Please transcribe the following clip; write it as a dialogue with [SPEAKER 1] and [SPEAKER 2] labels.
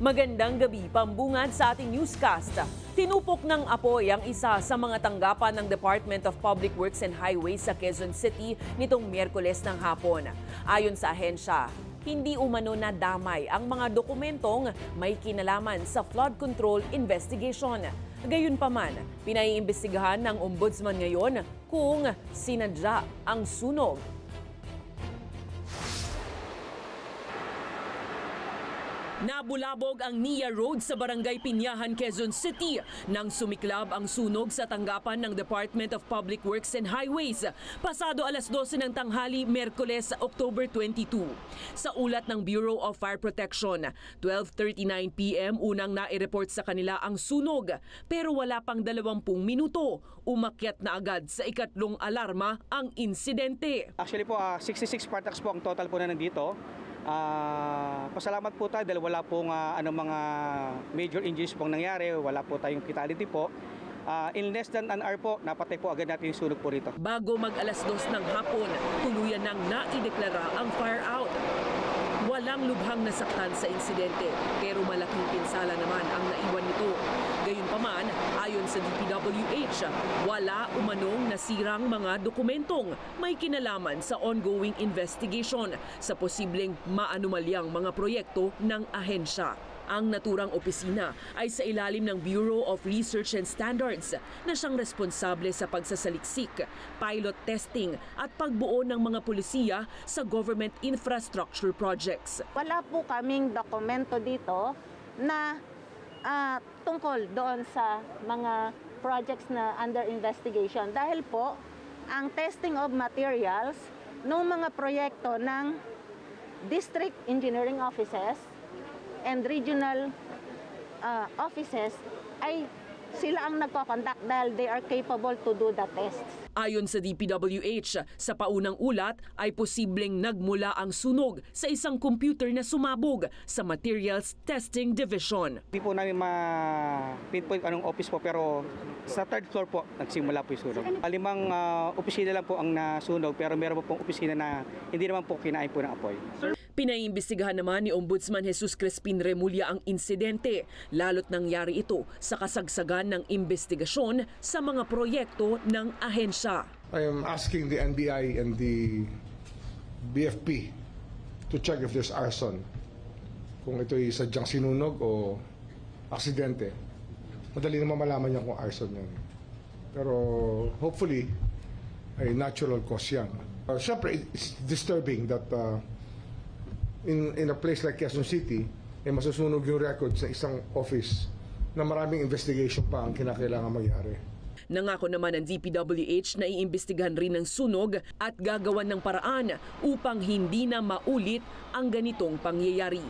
[SPEAKER 1] Magandang gabi, pambungad sa ating newscast. Tinupok ng apoy ang isa sa mga tanggapan ng Department of Public Works and Highways sa Quezon City nitong Miyerkules ng hapon. Ayon sa ahensya, hindi umano na damay ang mga dokumentong may kinalaman sa flood control investigation. Gayunpaman, pinaiimbestigahan ng ombudsman ngayon kung sinadya ang sunog. Nabulabog ang NIA Road sa Barangay Pinyahan, Quezon City nang sumiklab ang sunog sa tanggapan ng Department of Public Works and Highways pasado alas 12 ng tanghali, Miyerkules, October 22. Sa ulat ng Bureau of Fire Protection, 12:39 PM unang nai-report sa kanila ang sunog pero wala pang 20 minuto. Umakyat na agad sa ikatlong alarma ang insidente.
[SPEAKER 2] Actually po, 66 Spartans po ang total po na nandito. Pasalamat po tayo dahil wala pong mga major injuries pong nangyari, wala po tayong fatality po. In less than an hour po, napatay po agad natin yung sunog po rito.
[SPEAKER 1] Bago mag alas 2 ng hapon, tuluyan nang naideklara ang fire out. Walang lubhang nasaktan sa insidente pero malaking pinsala naman ang naiwan nito. Gayunpaman, ayon sa DPWH, wala umanong nasirang mga dokumentong may kinalaman sa ongoing investigation sa posibleng maanumalyang mga proyekto ng ahensya. Ang naturang opisina ay sa ilalim ng Bureau of Research and Standards na siyang responsable sa pagsasaliksik, pilot testing at pagbuo ng mga pulisiya sa government infrastructure projects.
[SPEAKER 3] Wala po kaming dokumento dito na tungkol doon sa mga projects na under investigation dahil po ang testing of materials ng mga proyekto ng district engineering offices and regional offices ay sila ang nagko-conduct dahil they are capable to do the tests.
[SPEAKER 1] Ayon sa DPWH, sa paunang ulat ay posibleng nagmula ang sunog sa isang computer na sumabog sa Materials Testing Division.
[SPEAKER 2] Hindi po namin ma-pinpoint anong office po pero sa third floor po nagsimula po yung sunog. 5 opisina lang po ang nasunog pero meron po pong opisina na hindi naman po kinain po ng apoy.
[SPEAKER 1] Pinaiimbestigahan naman ni Ombudsman Jesus Crespin Remulla ang insidente, lalo't nangyari ito sa kasagsagan ng investigasyon sa mga proyekto ng ahensya.
[SPEAKER 4] I am asking the NBI and the BFP to check if there's arson. Kung ito'y sadyang sinunog o aksidente. Madali naman malaman niya kung arson yan. Pero hopefully, ay natural cause yan. Siyempre, it's disturbing that in a place like Quezon City, masusunog yung record sa isang office na maraming investigation pa ang kinakailangan mangyari.
[SPEAKER 1] Nangako naman ang DPWH na iimbestigahan rin ng sunog at gagawan ng paraan upang hindi na maulit ang ganitong pangyayari.